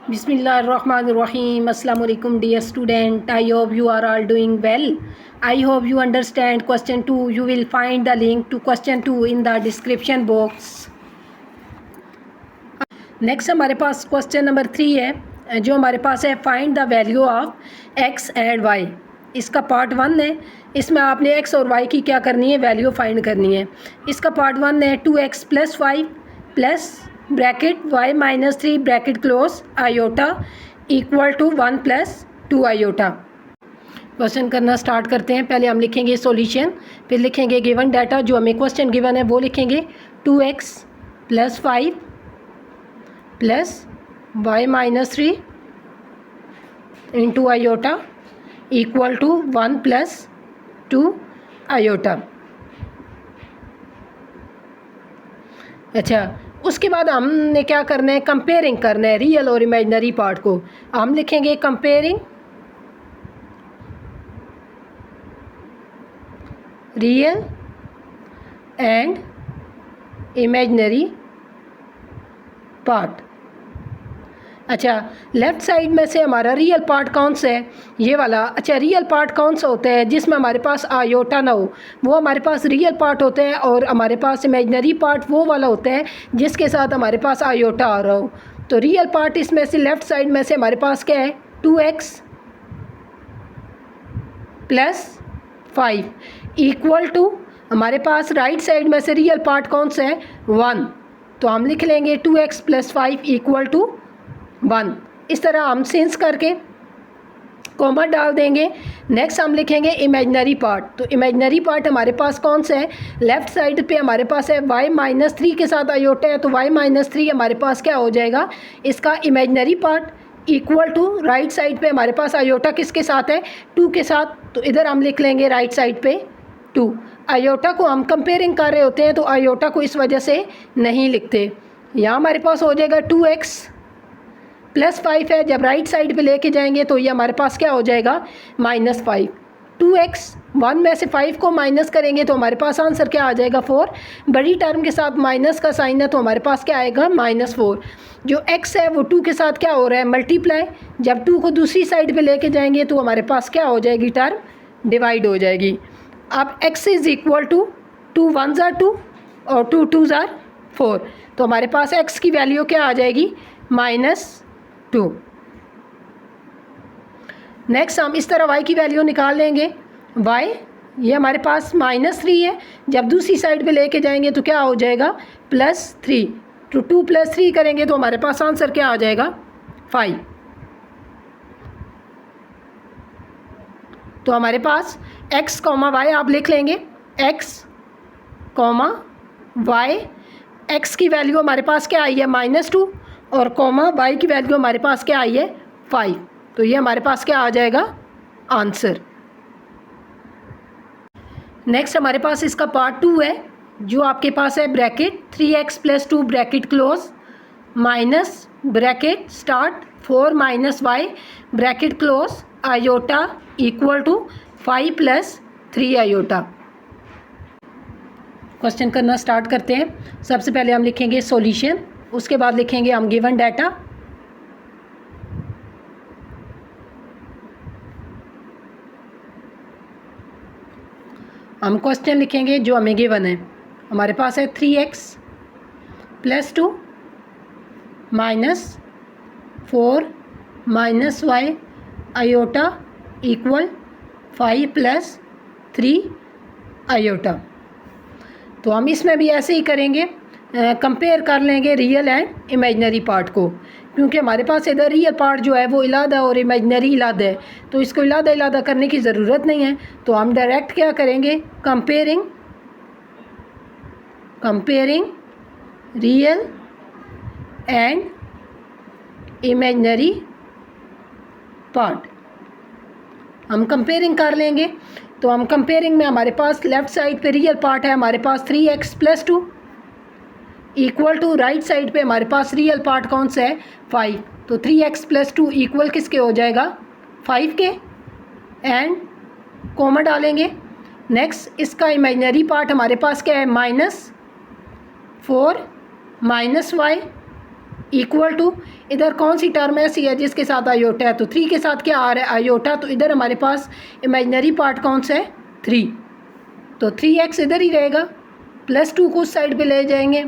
Bismillahirrahmanirrahim. Assalamu alaikum dear student. I hope you are all doing well. I hope you understand question 2. You will find the link to question 2 in the description box. Next हमारे पास question number 3 है जो हमारे पास है find the value of x and y। इसका part 1 है। इसमें आपने x और y की क्या करनी है, वैल्यू फाइंड करनी है। इसका पार्ट 1 है 2x + 5 plus bracket y - 3 bracket close iota equal to 1 + 2 iota. Question करना स्टार्ट करते हैं। पहले हम लिखेंगे सॉल्यूशन, फिर लिखेंगे गिवन डाटा, जो हमें क्वेश्चन गिवन है वो लिखेंगे 2x + 5 plus y - 3 into iota equal to 1 + 2 iota. अच्छा, उसके बाद हमने क्या करना है, कंपेयरिंग करना है रियल और इमेजिनरी पार्ट को। हम लिखेंगे comparing real and imaginary part. अच्छा, लेफ़्ट साइड में से हमारा रियल पार्ट कौन सा है, ये वाला। अच्छा, रियल पार्ट कौन सा होता है जिसमें हमारे पास आयोटा ना हो, वो हमारे पास रियल पार्ट होता है। और हमारे पास इमेजिनरी पार्ट वो वाला होता है जिसके साथ हमारे पास आयोटा आ रहा हो। तो रियल पार्ट इसमें से लेफ़्ट साइड में से हमारे पास क्या है, 2x + 5 इक्वल टू हमारे पास राइट साइड में से रियल पार्ट कौन सा है, 1। तो हम लिख लेंगे 2x + 5 इक्वल टू 1। इस तरह हम सेंस करके कॉमा डाल देंगे। नेक्स्ट हम लिखेंगे इमेजिनरी पार्ट। तो इमेजिनरी पार्ट हमारे पास कौन सा है, लेफ़्ट साइड पे हमारे पास है y - 3 के साथ आयोटा है। तो y - 3 हमारे पास क्या हो जाएगा, इसका imaginary part equal to right side पे हमारे पास आयोटा किसके साथ है, 2 के साथ। तो इधर हम लिख लेंगे राइट साइड पे 2। आयोटा को हम कंपेयरिंग कर रहे होते हैं तो आयोटा को इस वजह से नहीं लिखते। यहाँ हमारे पास हो जाएगा 2x + 5 है, जब राइट साइड पे लेके जाएंगे तो ये हमारे पास क्या हो जाएगा, -5। 2x 1 में से 5 को माइनस करेंगे तो हमारे पास आंसर क्या आ जाएगा, 4। बड़ी टर्म के साथ माइनस का साइन है तो हमारे पास क्या आएगा, -4। जो x है वो 2 के साथ क्या हो रहा है, मल्टीप्लाई। जब 2 को दूसरी साइड पे लेके जाएंगे तो हमारे पास क्या हो जाएगी, टर्म डिवाइड हो जाएगी। अब x = 2 1 * 2 और 2 2 * 4। तो हमारे पास x की वैल्यू क्या आ जाएगी, -2। नेक्स्ट हम इस तरह y की वैल्यू निकाल लेंगे। y ये हमारे पास -3 है, जब दूसरी साइड पे लेके जाएंगे तो क्या हो जाएगा, +3। तो 2 + 3 करेंगे तो हमारे पास आंसर क्या आ जाएगा, 5। तो हमारे पास x, y आप लिख लेंगे, x, y। x की वैल्यू हमारे पास क्या आई है, -2 और y की वैल्यू हमारे पास क्या आई है, 5। तो ये हमारे पास क्या आ जाएगा, आंसर। नेक्स्ट हमारे पास इसका पार्ट 2 है जो आपके पास है bracket 3x + 2 bracket close minus bracket start 4 - y bracket close iota equal to 5 + 3 iota. Question करना स्टार्ट करते हैं। सबसे पहले हम लिखेंगे सॉल्यूशन, उसके बाद लिखेंगे हम गिवन डाटा। हम क्वेश्चन लिखेंगे जो हमें गिवन है। हमारे पास है 3x + 2 - 4 - y iota equal 5 + 3 iota. तो हम इसमें भी ऐसे ही करेंगे, कंपेयर कर लेंगे रियल एंड इमेजिनरी पार्ट को, क्योंकि हमारे पास इधर रियल पार्ट जो है वो इलादा और इमेजिनरी इलादा है, तो इसको इलादा इलादा करने की ज़रूरत नहीं है। तो हम डायरेक्ट क्या करेंगे, comparing real and imaginary part. हम कंपेयरिंग कर लेंगे। तो हम कंपेयरिंग में हमारे पास लेफ़्ट साइड पे रियल पार्ट है हमारे पास 3x + 2 equal to right side पे हमारे पास रियल पार्ट कौन सा है, 5। तो 3x + 2 इक्वल किसके हो जाएगा, 5 के, एंड कॉमा डालेंगे। नेक्स्ट इसका इमेजिनरी पार्ट हमारे पास क्या है, -4 - y इक्वल टू, इधर कौन सी टर्म ऐसी है जिसके साथ आयोटा है, तो 3 के साथ क्या आ रहा है आयोटा, तो इधर हमारे पास इमेजिनरी पार्ट कौन सा है 3, तो 3x इधर ही रहेगा, +2 को उस साइड पे ले जाएंगे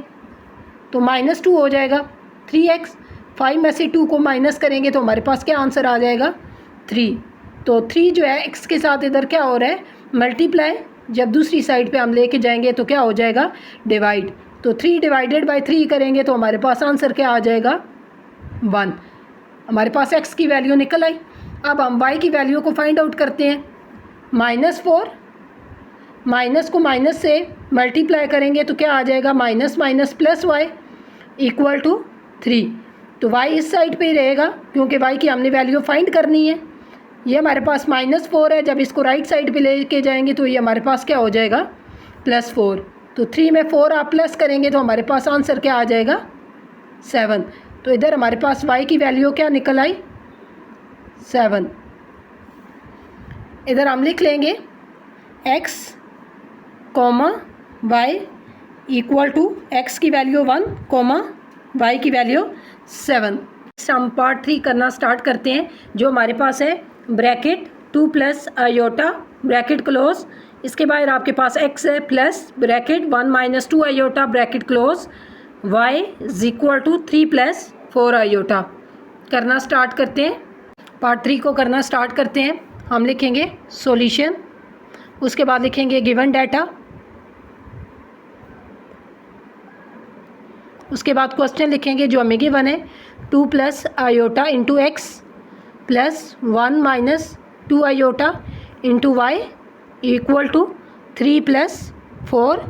तो -2 हो जाएगा 3x, 5 में से 2 को माइनस करेंगे तो हमारे पास क्या आंसर आ जाएगा 3। तो 3 जो है x के साथ इधर क्या हो रहा है मल्टीप्लाई, जब दूसरी साइड पे हम लेके जाएंगे तो क्या हो जाएगा डिवाइड, तो 3 डिवाइडेड बाई 3 करेंगे तो हमारे पास आंसर क्या आ जाएगा 1। हमारे पास x की वैल्यू निकल आई। अब हम y की वैल्यू को फाइंड आउट करते हैं। -4 माइनस को माइनस से मल्टीप्लाई करेंगे तो क्या आ जाएगा minus minus plus y equal to 3, तो y इस साइड पे ही रहेगा क्योंकि y की हमने वैल्यू फाइंड करनी है। ये हमारे पास -4 है, जब इसको राइट साइड पे लेके जाएंगे तो ये हमारे पास क्या हो जाएगा +4, तो 3 में 4 आप प्लस करेंगे तो हमारे पास आंसर क्या आ जाएगा 7। तो इधर हमारे पास y की वैल्यू क्या निकल आई 7। इधर हम लिख लेंगे x, y equal to x की वैल्यू 1, y की वैल्यू 7। हम पार्ट 3 करना स्टार्ट करते हैं। जो हमारे पास है ब्रैकेट 2 + आयोटा ब्रैकेट क्लोज, इसके बाद आपके पास x है plus bracket 1 - 2 iota bracket close, y is equal to 3 + 4 iota. करना स्टार्ट करते हैं, पार्ट 3 को करना स्टार्ट करते हैं। हम लिखेंगे सॉल्यूशन, उसके बाद लिखेंगे गिवन डाटा, उसके बाद क्वेश्चन लिखेंगे जो हमें गिवन है 2 + iota into x plus 1 - 2 iota into y equal to 3 + 4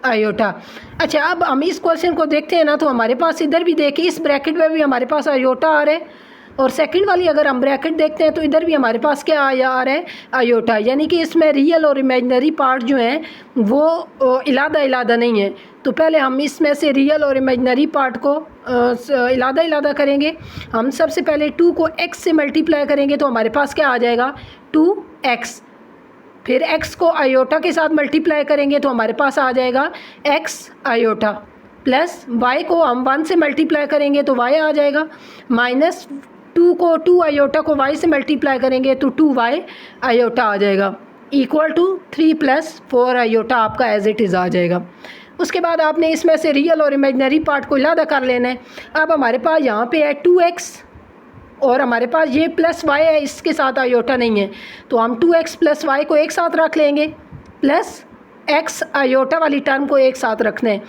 iota. अच्छा, अब हम इस क्वेश्चन को देखते हैं ना, तो हमारे पास इधर भी देखिए इस ब्रैकेट में भी हमारे पास आयोटा आ रहा है, और सेकंड वाली अगर हम ब्रैकेट देखते हैं तो इधर भी हमारे पास क्या आ रहा है आयोटा, यानी कि इसमें रियल और इमेजिनरी पार्ट जो हैं वो इलादा नहीं है। तो पहले हम इसमें से रियल और इमेजिनरी पार्ट को इलादा करेंगे। हम सबसे पहले 2 को x से मल्टीप्लाई करेंगे तो हमारे पास क्या आ जाएगा 2x, फिर x को आयोटा के साथ मल्टीप्लाई करेंगे तो हमारे पास आ जाएगा x आयोटा, प्लस y को हम 1 से मल्टीप्लाई करेंगे तो y आ जाएगा, माइनस 2 को 2 आयोटा को y से मल्टीप्लाई करेंगे तो 2y आयोटा आ जाएगा, इक्वल टू 3 + 4 आयोटा आपका एज इट इज़ आ जाएगा। उसके बाद आपने इसमें से रियल और इमेजिनरी पार्ट को इलादा कर लेना है। अब हमारे पास यहाँ पे है 2x और हमारे पास ये प्लस y है, इसके साथ आयोटा नहीं है, तो हम 2x + y को एक साथ रख लेंगे, प्लस x आयोटा वाली टर्म को एक साथ रखना है।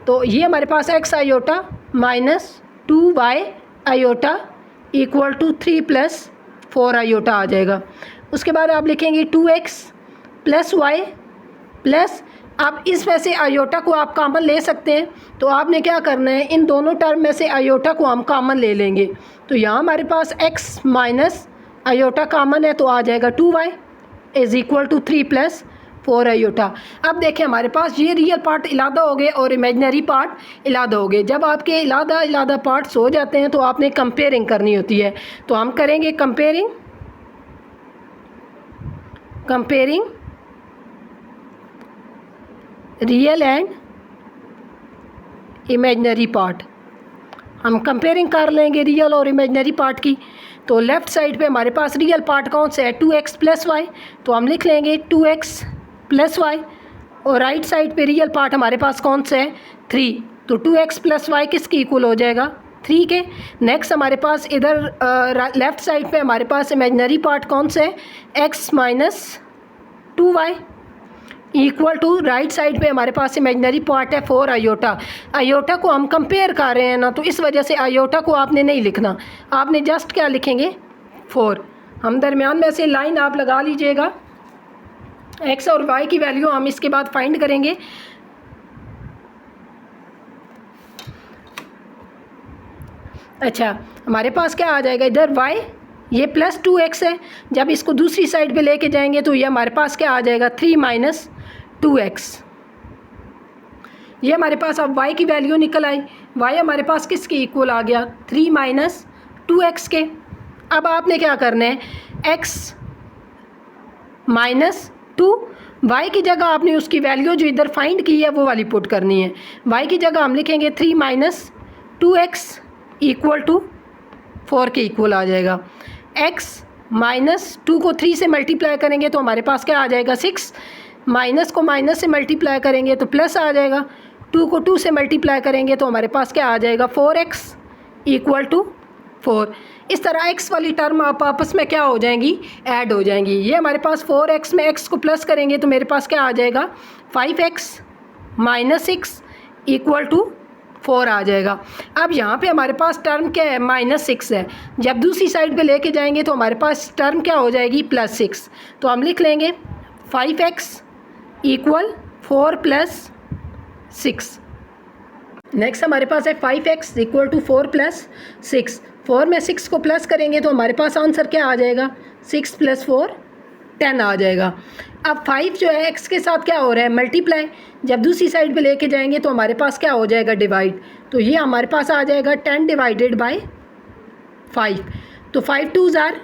तो ये हमारे पास x iota minus 2y iota equal to 3 + 4 iota आ जाएगा। उसके बाद आप लिखेंगे 2x + y प्लस, आप इसमें से आयोटा को आप कॉमन ले सकते हैं, तो आपने क्या करना है इन दोनों टर्म में से आयोटा को हम कॉमन ले लेंगे। तो यहाँ हमारे पास x माइनस आयोटा कॉमन है तो आ जाएगा 2y is equal to 3 + 4 iota. अब देखें हमारे पास ये रियल पार्ट इलादा हो गए और इमेजिनरी पार्ट इलादा हो गए। जब आपके इलादा पार्ट्स हो जाते हैं तो आपने कंपेयरिंग करनी होती है, तो हम करेंगे comparing real and imaginary part. हम कंपेयरिंग कर लेंगे रियल और इमेजिनरी पार्ट की। तो लेफ़्ट साइड पे हमारे पास रियल पार्ट कौन सा है 2x + y, तो हम लिख लेंगे 2x + y, और राइट साइड पे रियल पार्ट हमारे पास कौन सा है 3, तो 2x + y किसकी इक्वल हो जाएगा 3 के। नेक्स्ट हमारे पास इधर लेफ़्ट साइड पे हमारे पास इमेजिनरी पार्ट कौन सा है x - 2y equal to right side पे हमारे पास इमेजिनरी पार्ट है 4 आयोटा। आयोटा को हम कंपेयर कर रहे हैं ना, तो इस वजह से आयोटा को आपने नहीं लिखना, आपने जस्ट क्या लिखेंगे 4। हम दरमियान में से लाइन आप लगा लीजिएगा, x और y की वैल्यू हम इसके बाद फाइंड करेंगे। अच्छा, हमारे पास क्या आ जाएगा इधर y, ये प्लस 2x है, जब इसको दूसरी साइड पे लेके जाएंगे तो ये हमारे पास क्या आ जाएगा 3 - 2x। ये हमारे पास अब y की वैल्यू निकल आई, y हमारे पास किसके इक्वल आ गया 3 - 2x के। अब आपने क्या करना है x - 2, y की जगह आपने उसकी वैल्यू जो इधर फाइंड की है वो वाली पुट करनी है। y की जगह हम लिखेंगे 3 - 2x इक्वल टू 4 के इक्वल आ जाएगा। x माइनस 2 को 3 से मल्टीप्लाई करेंगे तो हमारे पास क्या आ जाएगा 6, माइनस को माइनस से मल्टीप्लाई करेंगे तो प्लस आ जाएगा, 2 को 2 से मल्टीप्लाई करेंगे तो हमारे पास क्या आ जाएगा 4x इक्वल टू 4। इस तरह x वाली टर्म आप आपस में क्या हो जाएंगी, ऐड हो जाएंगी। ये हमारे पास 4x में x को प्लस करेंगे तो मेरे पास क्या आ जाएगा 5x माइनस 6 इक्वल टू 4 आ जाएगा। अब यहाँ पे हमारे पास टर्म क्या है -6 है, जब दूसरी साइड पे लेके जाएंगे तो हमारे पास टर्म क्या हो जाएगी +6। तो हम लिख लेंगे 5x इक्वल 4 + 6। नेक्स्ट हमारे पास है 5x इक्वल टू 4 + 6। 4 में 6 को प्लस करेंगे तो हमारे पास आंसर क्या आ जाएगा 6 + 4 10 आ जाएगा। अब 5 जो है x के साथ क्या हो रहा है मल्टीप्लाई, जब दूसरी साइड पे लेके जाएंगे तो हमारे पास क्या हो जाएगा डिवाइड, तो ये हमारे पास आ जाएगा 10 डिवाइडेड बाय 5। तो 5 2s are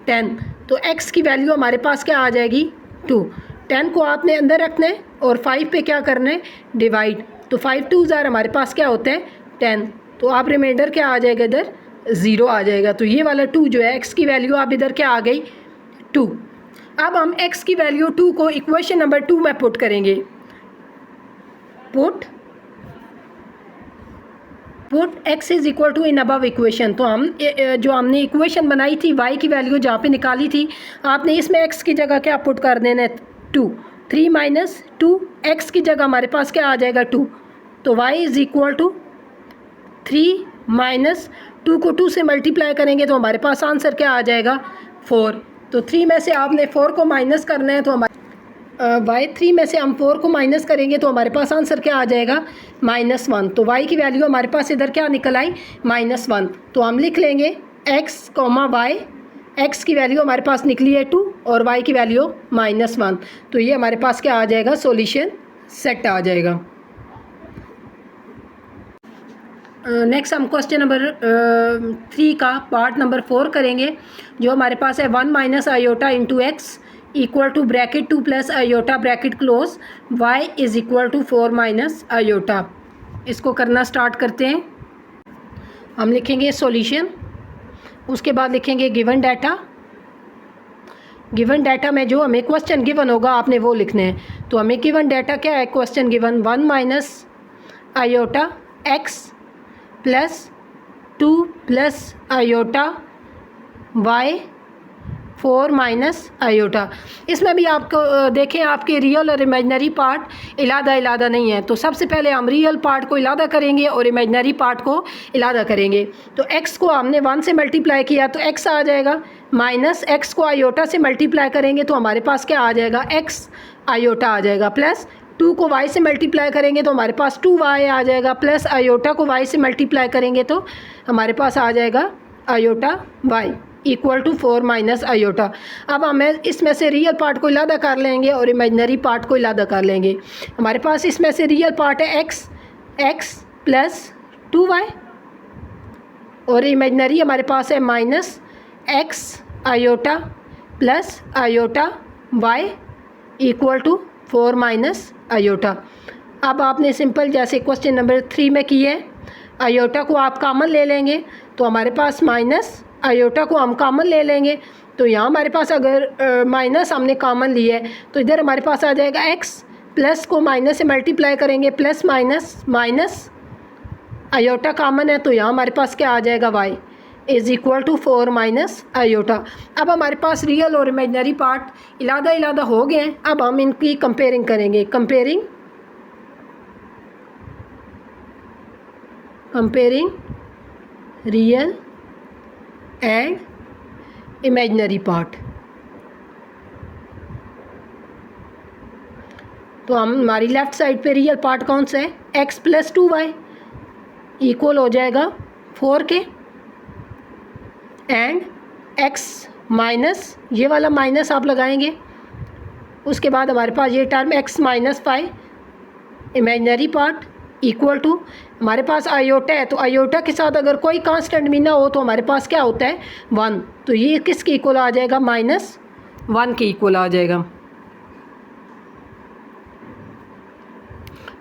10, तो x की वैल्यू हमारे पास क्या आ जाएगी 2। 10 को आपने अंदर रखना है और 5 पे क्या करना है डिवाइड, तो 5 2s are हमारे पास क्या होता है 10, तो आप रिमाइंडर क्या आ जाएगा इधर 0 आ जाएगा। तो ये वाला 2 जो है x की वैल्यू आप इधर क्या आ गई 2। अब हम x की वैल्यू 2 को इक्वेशन नंबर 2 में पुट करेंगे। Put x is equal to in above equation. तो हम जो हमने इक्वेशन बनाई थी y की वैल्यू जहाँ पे निकाली थी, आपने इसमें x की जगह क्या पुट कर देना है 2। 3 माइनस 2 x की जगह हमारे पास क्या आ जाएगा 2, तो y is equal to 3 minus 2 को 2 से मल्टीप्लाई करेंगे तो हमारे पास आंसर क्या आ जाएगा 4। तो 3 में से आपने 4 को माइनस करना है, तो हमारे y3 में से हम 4 को माइनस करेंगे तो हमारे पास आंसर क्या आ जाएगा -1। तो y की वैल्यू हमारे पास इधर क्या निकल आई -1। तो हम लिख लेंगे x, y, x की वैल्यू हमारे पास निकली है 2 और y की वैल्यू -1। तो ये हमारे पास क्या आ जाएगा सॉल्यूशन सेट आ जाएगा। नेक्स्ट हम क्वेश्चन नंबर 3 का पार्ट नंबर 4 करेंगे, जो हमारे पास है 1 minus iota into x equal to bracket 2 plus iota bracket close y is equal to 4 minus iota. इसको करना स्टार्ट करते हैं। हम लिखेंगे सॉल्यूशन, उसके बाद लिखेंगे गिवन डाटा। गिवन डाटा में जो हमें क्वेश्चन गिवन होगा आपने वो लिखने हैं। तो हमें गिवन डाटा क्या है, question given 1 minus iota x plus 2 plus iota y 4 minus iota. इसमें भी आपको देखें आपके रियल और इमेजनरी पार्ट इलादा नहीं है। तो सबसे पहले हम रियल पार्ट को इलादा करेंगे और इमेजनरी पार्ट को इलादा करेंगे। तो x को हमने 1 से मल्टीप्लाई किया तो x आ जाएगा, माइनस x को आयोटा से मल्टीप्लाई करेंगे तो हमारे पास क्या आ जाएगा x आयोटा आ जाएगा, प्लस 2 को y से मल्टीप्लाई करेंगे तो हमारे पास 2y आ जाएगा, प्लस आयोटा को y से मल्टीप्लाई करेंगे तो हमारे पास आ जाएगा iota y equal to 4 minus iota. अब हमें इसमें से रियल पार्ट को इलादा कर लेंगे और इमेजनरी पार्ट को इलादा कर लेंगे। हमारे पास इसमें से रियल पार्ट है x प्लस 2y और इमेजनरी हमारे पास है minus x iota plus iota y equal to 4 minus iota. अब आपने सिंपल जैसे क्वेश्चन नंबर 3 में की है, आयोटा को आप कॉमन ले लेंगे तो हमारे पास माइनस आयोटा को हम कॉमन ले लेंगे। तो यहाँ हमारे पास अगर माइनस हमने कॉमन लिया है तो इधर हमारे पास आ जाएगा x, प्लस को माइनस से मल्टीप्लाई करेंगे, प्लस माइनस आयोटा कॉमन है तो यहाँ हमारे पास क्या आ जाएगा y is equal to 4 minus iota. अब हमारे पास रियल और इमेजनरी पार्ट इलादा हो गए हैं। अब हम इनकी कंपेयरिंग करेंगे। Comparing real and imaginary part. तो हम हमारी लेफ़्ट साइड पे रियल पार्ट कौन सा है, x प्लस 2y इक्वल हो जाएगा 4 के, एंड x माइनस ये वाला माइनस आप लगाएंगे, उसके बाद हमारे पास ये term x minus 5 imaginary part equal to हमारे पास आयोटा है। तो आयोटा के साथ अगर कोई कांस्टेंट भी ना हो तो हमारे पास क्या होता है 1, तो ये किसके इक्वल आ जाएगा -1 के इक्वल आ जाएगा।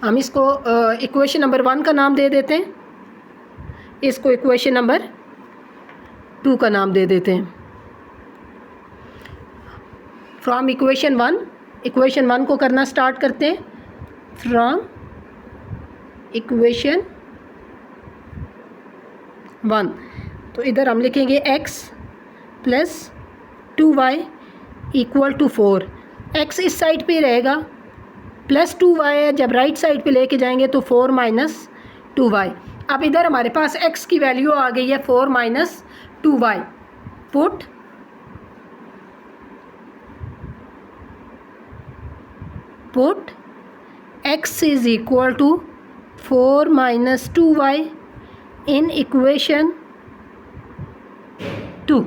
हम इसको इक्वेशन नंबर 1 का नाम दे देते हैं। इसको इक्वेशन नंबर 2 का नाम दे देते हैं। फ्रॉम इक्वेशन 1 को करना स्टार्ट करते हैं। फ्रॉम इक्वेशन 1 तो इधर हम लिखेंगे x plus 2y equal to 4। x इस साइड पे रहेगा, प्लस 2y है, जब राइट साइड पे लेके जाएंगे तो 4 माइनस 2y। अब इधर हमारे पास x की वैल्यू आ गई है 4 minus 2y। Put x is equal to 4 minus 2y in equation 2।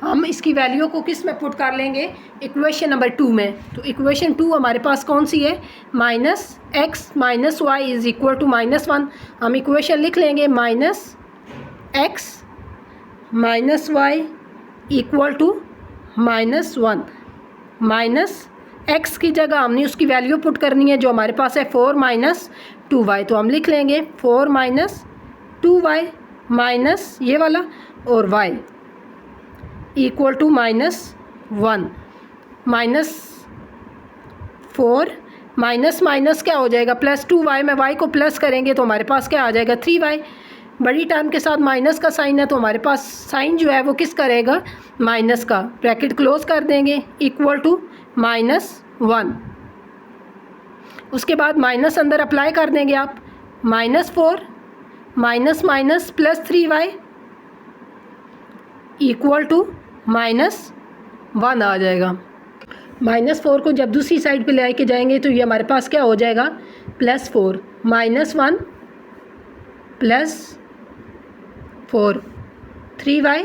हम इसकी वैल्यू को किस में पुट कर लेंगे? इक्वेशन नंबर 2 में। तो इक्वेशन 2 हमारे पास कौन सी है? Minus x minus y is equal to -1। हम इक्वेशन लिख लेंगे minus x minus y equal to -1। Minus x की जगह हमने उसकी वैल्यू पुट करनी है जो हमारे पास है 4 माइनस 2y। तो हम लिख लेंगे 4 माइनस 2y माइनस ये वाला और y equal to -1। -4 minus minus क्या हो जाएगा? प्लस 2y में y को प्लस करेंगे तो हमारे पास क्या आ जाएगा? 3y। बड़ी टर्म के साथ माइनस का साइन है तो हमारे पास साइन जो है वो किस का रहेगा? माइनस का। ब्रैकेट क्लोज कर देंगे इक्वल टू -1। उसके बाद माइनस अंदर अप्लाई कर देंगे आप। -4 minus minus plus 3y equal to -1 आ जाएगा। -4 को जब दूसरी साइड पे ले के जाएंगे तो ये हमारे पास क्या हो जाएगा? +4 -1 plus 4 3y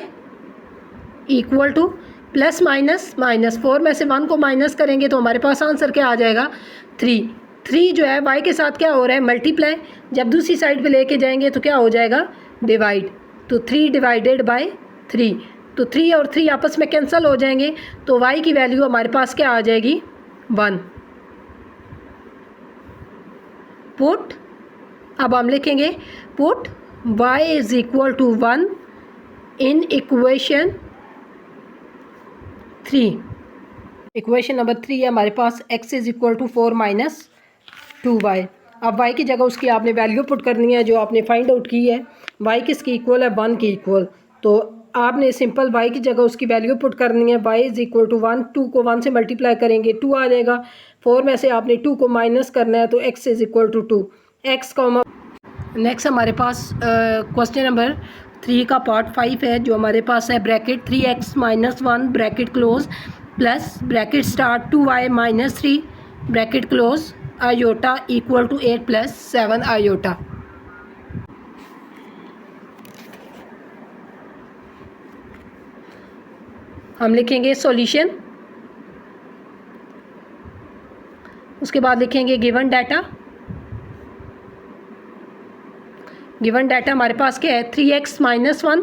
equal two plus minus -4 में से 1 को माइनस करेंगे तो हमारे पास आंसर क्या आ जाएगा? 3 जो है y के साथ क्या हो रहा है? मल्टीप्लाई। जब दूसरी साइड पे लेके जाएंगे तो क्या हो जाएगा? डिवाइड। तो 3 डिवाइडेड बाय 3 तो 3 और 3 आपस में कैंसिल हो जाएंगे तो y की वैल्यू हमारे पास क्या आ जाएगी? 1। पुट अब हम लिखेंगे put y is equal to 1 in equation 3। Equation number 3 है हमारे पास x is equal to 4 minus 2y। अब y की जगह उसकी आपने वैल्यू पुट करनी है जो आपने फाइंड आउट की है। y किसकी इक्वल है? 1 की इक्वल। तो आपने सिंपल y की जगह उसकी वैल्यू पुट करनी है। y is equal to 1। 2 को 1 से मल्टीप्लाई करेंगे 2 आ जाएगा। 4 में से आपने 2 को माइनस करना है तो x is equal to 2। x comma next हमारे पास क्वेश्चन नंबर 3 का पार्ट 5 है जो हमारे पास है bracket 3x minus 1 bracket close plus bracket start 2y minus 3 bracket close iota equal to 8 plus 7 iota. हम लिखेंगे सॉल्यूशन। उसके बाद लिखेंगे गिवन डाटा। गिवन डाटा हमारे पास क्या है? 3x minus 1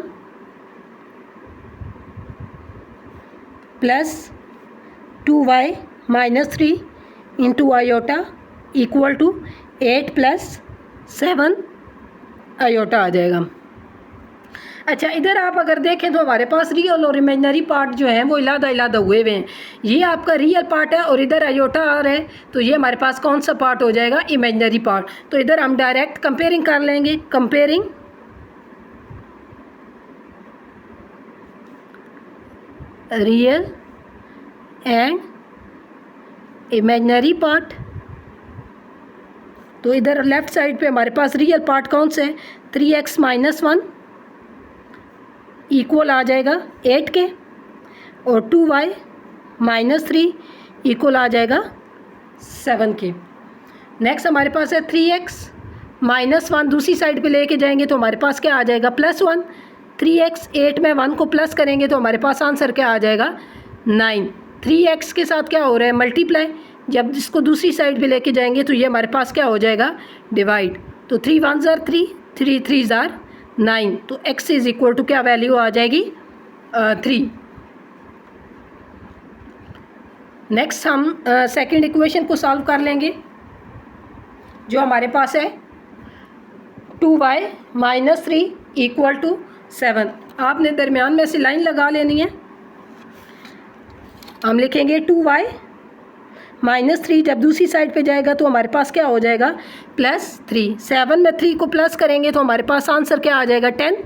plus 2y minus 3 into iota equal to 8 plus 7 iota आ जाएगा। अच्छा, इधर आप अगर देखें तो हमारे पास रियल और इमेजनरी पार्ट जो हैं वो इलादा हुए हैं। ये आपका रियल पार्ट है और इधर आयोटा आ रहा है तो ये हमारे पास कौन सा पार्ट हो जाएगा? Imaginary part. तो इधर हम डायरेक्ट कंपेयरिंग कर लेंगे। Comparing real and imaginary part. तो इधर लेफ्ट साइड पे हमारे पास रियल पार्ट कौन सा है? 3x माइनस 1 इक्वल आ जाएगा 8 के और 2y माइनस 3 इक्वल आ जाएगा 7 के। नेक्स्ट हमारे पास है 3x माइनस 1 दूसरी साइड पे लेके जाएंगे तो हमारे पास क्या आ जाएगा? +1। 3x 8 में 1 को प्लस करेंगे तो हमारे पास आंसर क्या आ जाएगा? 9। 3x के साथ क्या हो रहा है? मल्टीप्लाई। जब इसको दूसरी साइड पे लेके जाएंगे तो ये हमारे पास क्या हो जाएगा? डिवाइड। तो 3 1 ज़ार 3 3 3 ज़ार 9। तो x इज़ इक्वल टू क्या वैल्यू आ जाएगी? 3। नेक्स्ट हम सेकंड इक्वेशन को सॉल्व कर लेंगे जो हमारे पास है 2y माइनस 3 इक्वल टू 7। आपने दरमियान में से लाइन लगा लेनी है। हम लिखेंगे 2y माइनस 3, जब दूसरी साइड पे जाएगा तो हमारे पास क्या हो जाएगा +3। 7 में 3 को प्लस करेंगे तो हमारे पास आंसर क्या आ जाएगा 10।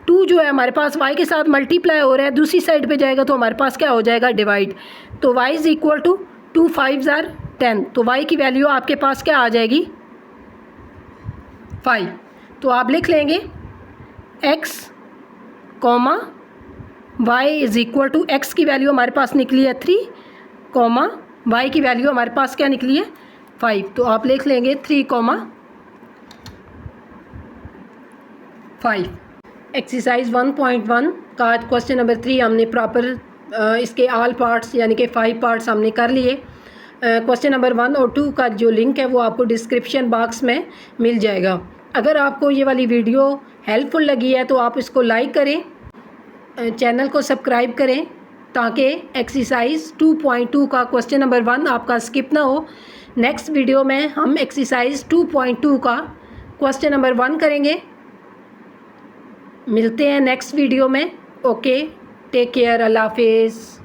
2 जो है हमारे पास y के साथ मल्टीप्लाई हो रहा है, दूसरी साइड पे जाएगा तो हमारे पास क्या हो जाएगा डिवाइड। तो y is equal to 2 5 are 10। तो y की वैल्यू आपके पास क्या आ जाएगी 5। तो आप लिख लेंगे x comma y is equal to x की वैल्यू हमारे पास निकली है 3 कॉमा y की वैल्यू हमारे पास क्या निकली है 5। तो आप लिख लेंगे 3 कॉमा 5। एक्सरसाइज 1.1 का क्वेश्चन नंबर 3 हमने प्रॉपर इसके ऑल पार्ट्स यानी कि 5 पार्ट्स हमने कर लिए। क्वेश्चन नंबर 1 और 2 का जो लिंक है वो आपको डिस्क्रिप्शन बॉक्स में मिल जाएगा। अगर आपको ये वाली वीडियो हेल्पफुल लगी है तो आप इसको लाइक करें, चैनल को सब्सक्राइब करें ताकि एक्सरसाइज 2.2 का क्वेश्चन नंबर 1 आपका स्किप ना हो। नेक्स्ट वीडियो में हम एक्सरसाइज 2.2 का क्वेश्चन नंबर 1 करेंगे। मिलते हैं नेक्स्ट वीडियो में। ओके, टेक केयर, अल्लाह हाफिज़।